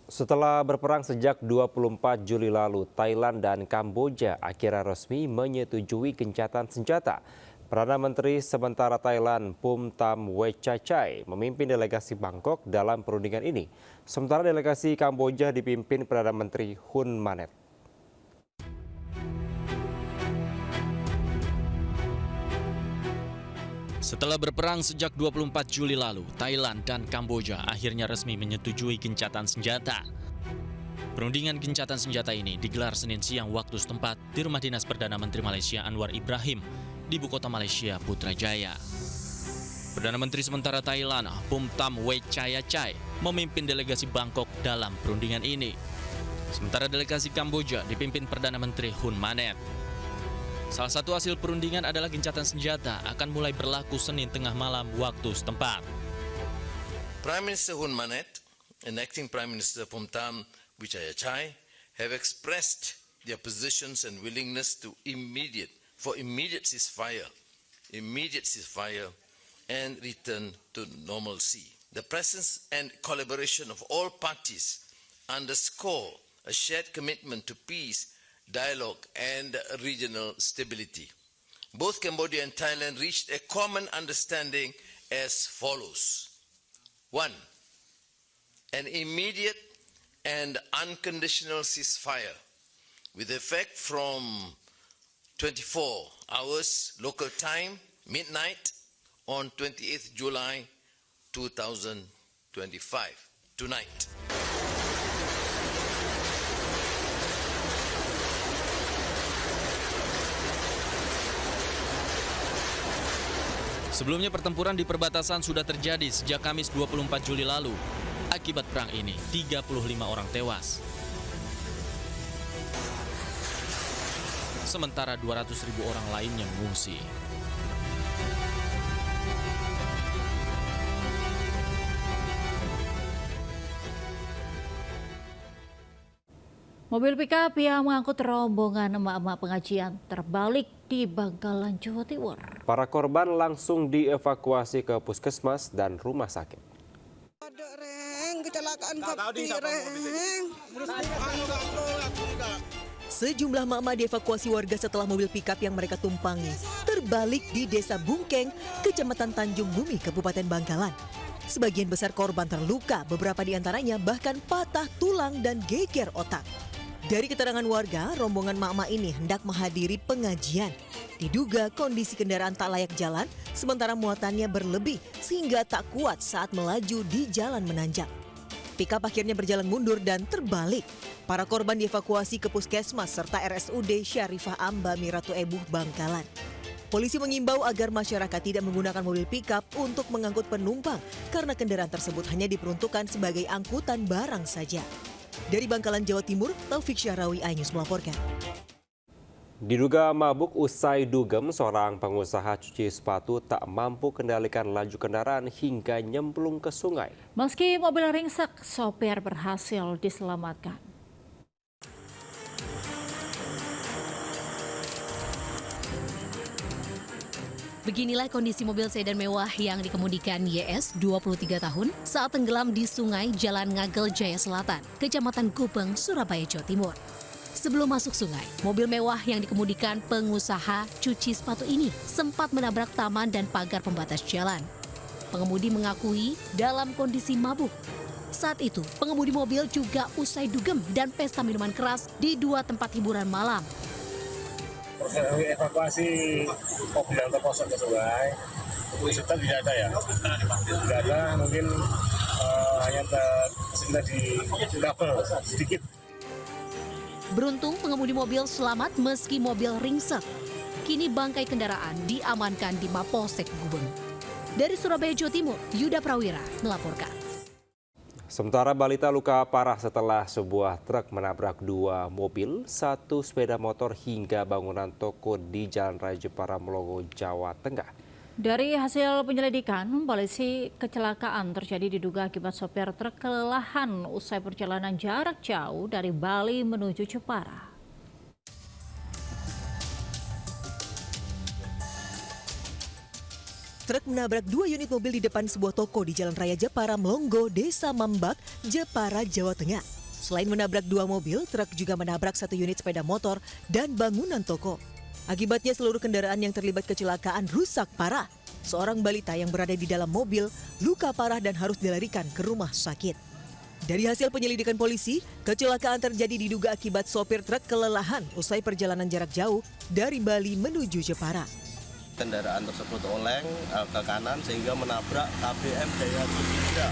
Setelah berperang sejak 24 Juli lalu, Thailand dan Kamboja akhirnya resmi menyetujui gencatan senjata. Perdana Menteri sementara Thailand Phum Tham Wechachai memimpin delegasi Bangkok dalam perundingan ini. Sementara delegasi Kamboja dipimpin Perdana Menteri Hun Manet. Setelah berperang sejak 24 Juli lalu, Thailand dan Kamboja akhirnya resmi menyetujui gencatan senjata. Perundingan gencatan senjata ini digelar Senin siang waktu setempat di Rumah Dinas Perdana Menteri Malaysia Anwar Ibrahim di ibu kota Malaysia, Putrajaya. Perdana Menteri sementara Thailand Phum Tham Wechachai memimpin delegasi Bangkok dalam perundingan ini. Sementara delegasi Kamboja dipimpin Perdana Menteri Hun Manet. Salah satu hasil perundingan adalah gencatan senjata akan mulai berlaku Senin tengah malam waktu setempat. Prime Minister Hun Manet and Acting Prime Minister Phum Tham Wechachai have expressed their positions and willingness to immediate ceasefire and return to normalcy. The presence and collaboration of all parties underscore a shared commitment to peace, dialogue and regional stability. Both Cambodia and Thailand reached a common understanding as follows. 1. An immediate and unconditional ceasefire with effect from 24 hours local time, midnight on 28th July 2025, tonight. Sebelumnya pertempuran di perbatasan sudah terjadi sejak Kamis 24 Juli lalu. Akibat perang ini, 35 orang tewas. Sementara 200.000 orang lainnya mengungsi. Mobil pickup yang mengangkut rombongan emak-emak pengajian terbalik di Bangkalan, Jawa Timur. Para korban langsung dievakuasi ke puskesmas dan rumah sakit. Ada reng, kecelakaan kapti reng. Sejumlah emak-emak dievakuasi warga setelah mobil pickup yang mereka tumpangi terbalik di Desa Bungkeng, Kecamatan Tanjung Bumi, Kabupaten Bangkalan. Sebagian besar korban terluka, beberapa di antaranya bahkan patah tulang dan geger otak. Dari keterangan warga, rombongan emak-emak ini hendak menghadiri pengajian. Diduga kondisi kendaraan tak layak jalan, sementara muatannya berlebih sehingga tak kuat saat melaju di jalan menanjak. Pickup akhirnya berjalan mundur dan terbalik. Para korban dievakuasi ke puskesmas serta RSUD Syarifah Amba Miratu Ebuh, Bangkalan. Polisi mengimbau agar masyarakat tidak menggunakan mobil pickup untuk mengangkut penumpang karena kendaraan tersebut hanya diperuntukkan sebagai angkutan barang saja. Dari Bangkalan, Jawa Timur, Taufik Syahrawi, iNews melaporkan. Diduga mabuk usai dugem, seorang pengusaha cuci sepatu tak mampu kendalikan laju kendaraan hingga nyemplung ke sungai. Meski mobil ringsek, sopir berhasil diselamatkan. Beginilah kondisi mobil sedan mewah yang dikemudikan YS 23 tahun saat tenggelam di sungai Jalan Ngagel Jaya Selatan, Kecamatan Gubeng, Surabaya, Jawa Timur. Sebelum masuk sungai, mobil mewah yang dikemudikan pengusaha cuci sepatu ini sempat menabrak taman dan pagar pembatas jalan. Pengemudi mengakui dalam kondisi mabuk. Saat itu, pengemudi mobil juga usai dugem dan pesta minuman keras di dua tempat hiburan malam. Evakuasi mobil yang terposok ke sungai, kesulitan tidak ada ya, tidak ada, mungkin hanya tersendat di double sedikit. Beruntung pengemudi mobil selamat meski mobil ringsek. Kini bangkai kendaraan diamankan di Mapolsek Gubeng. Dari Surabaya, Jawa Timur, Yuda Prawira melaporkan. Sementara balita luka parah setelah sebuah truk menabrak dua mobil, satu sepeda motor hingga bangunan toko di Jalan Raya Jepara, Melongo, Jawa Tengah. Dari hasil penyelidikan, polisi kecelakaan terjadi diduga akibat sopir truk kelelahan usai perjalanan jarak jauh dari Bali menuju Jepara. Truk menabrak dua unit mobil di depan sebuah toko di Jalan Raya Jepara, Melongo, Desa Mambak, Jepara, Jawa Tengah. Selain menabrak 2 mobil, truk juga menabrak 1 unit sepeda motor dan bangunan toko. Akibatnya seluruh kendaraan yang terlibat kecelakaan rusak parah. Seorang balita yang berada di dalam mobil luka parah dan harus dilarikan ke rumah sakit. Dari hasil penyelidikan polisi, kecelakaan terjadi diduga akibat sopir truk kelelahan usai perjalanan jarak jauh dari Bali menuju Jepara. Kendaraan tersebut oleng ke kanan sehingga menabrak KBM Daihatsu Sigra.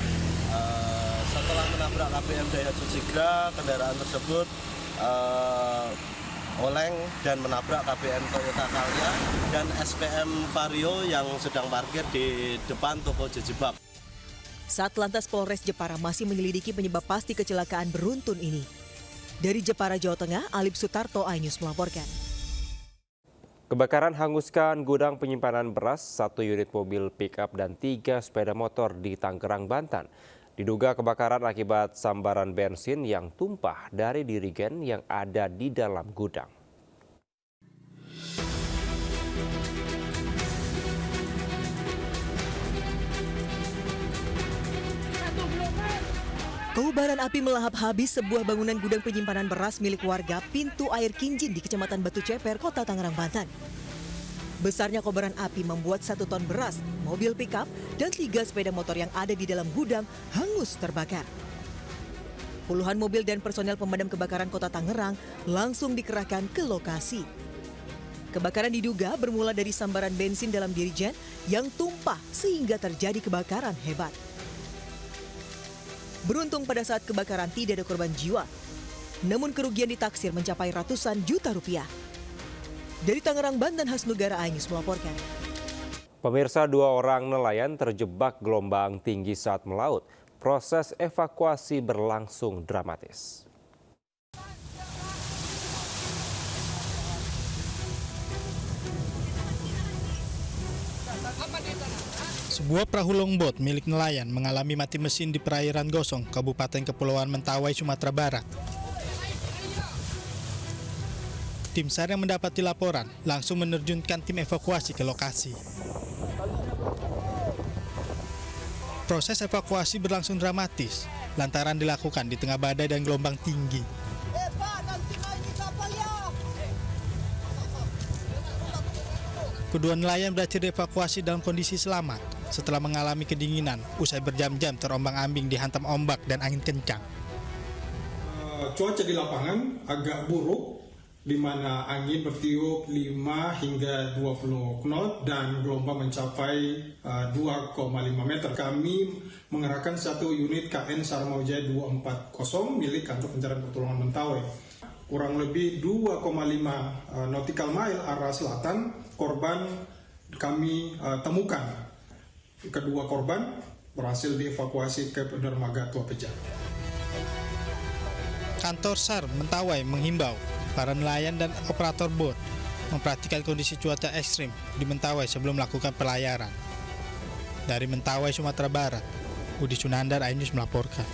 Setelah menabrak KBM Daihatsu Sigra, kendaraan tersebut oleng dan menabrak KBM Toyota Calya dan SPM Vario yang sedang parkir di depan toko jejebab. Satlantas Polres Jepara masih menyelidiki penyebab pasti kecelakaan beruntun ini. Dari Jepara, Jawa Tengah, Alip Sutarto, iNews melaporkan. Kebakaran hanguskan gudang penyimpanan beras, 1 unit mobil pick-up dan 3 sepeda motor di Tangerang, Banten. Diduga kebakaran akibat sambaran bensin yang tumpah dari dirigen yang ada di dalam gudang. Kobaran api melahap habis sebuah bangunan gudang penyimpanan beras milik warga Pintu Air Kinjin di Kecamatan Batu Ceper, Kota Tangerang, Banten. Besarnya kobaran api membuat 1 ton beras, mobil pick-up, dan 3 sepeda motor yang ada di dalam gudang hangus terbakar. Puluhan mobil dan personel pemadam kebakaran Kota Tangerang langsung dikerahkan ke lokasi. Kebakaran diduga bermula dari sambaran bensin dalam dirigen yang tumpah sehingga terjadi kebakaran hebat. Beruntung pada saat kebakaran tidak ada korban jiwa, namun kerugian ditaksir mencapai ratusan juta rupiah. Dari Tangerang, Banten, Hasnugara, iNews melaporkan. Pemirsa, 2 orang nelayan terjebak gelombang tinggi saat melaut. Proses evakuasi berlangsung dramatis. Sebuah perahu longboat milik nelayan mengalami mati mesin di perairan Gosong, Kabupaten Kepulauan Mentawai, Sumatera Barat. Tim SAR yang mendapati laporan langsung menerjunkan tim evakuasi ke lokasi. Proses evakuasi berlangsung dramatis lantaran dilakukan di tengah badai dan gelombang tinggi. Kedua nelayan berhasil dievakuasi dalam kondisi selamat setelah mengalami kedinginan usai berjam-jam terombang-ambing dihantam ombak dan angin kencang. Cuaca di lapangan agak buruk, di mana angin bertiup 5 hingga 20 knot dan gelombang mencapai 2,5 meter. Kami mengerahkan 1 unit KN Sarmawijaya 240 milik Kantor Pencarian Pertolongan Mentawai. Kurang lebih 2,5 nautical mile arah selatan, korban kami temukan. Kedua korban berhasil dievakuasi ke dermaga Tua Pejat. Kantor SAR Mentawai menghimbau para nelayan dan operator bot memperhatikan kondisi cuaca ekstrim di Mentawai sebelum melakukan pelayaran. Dari Mentawai, Sumatera Barat, Budi Sunandar, iNews melaporkan.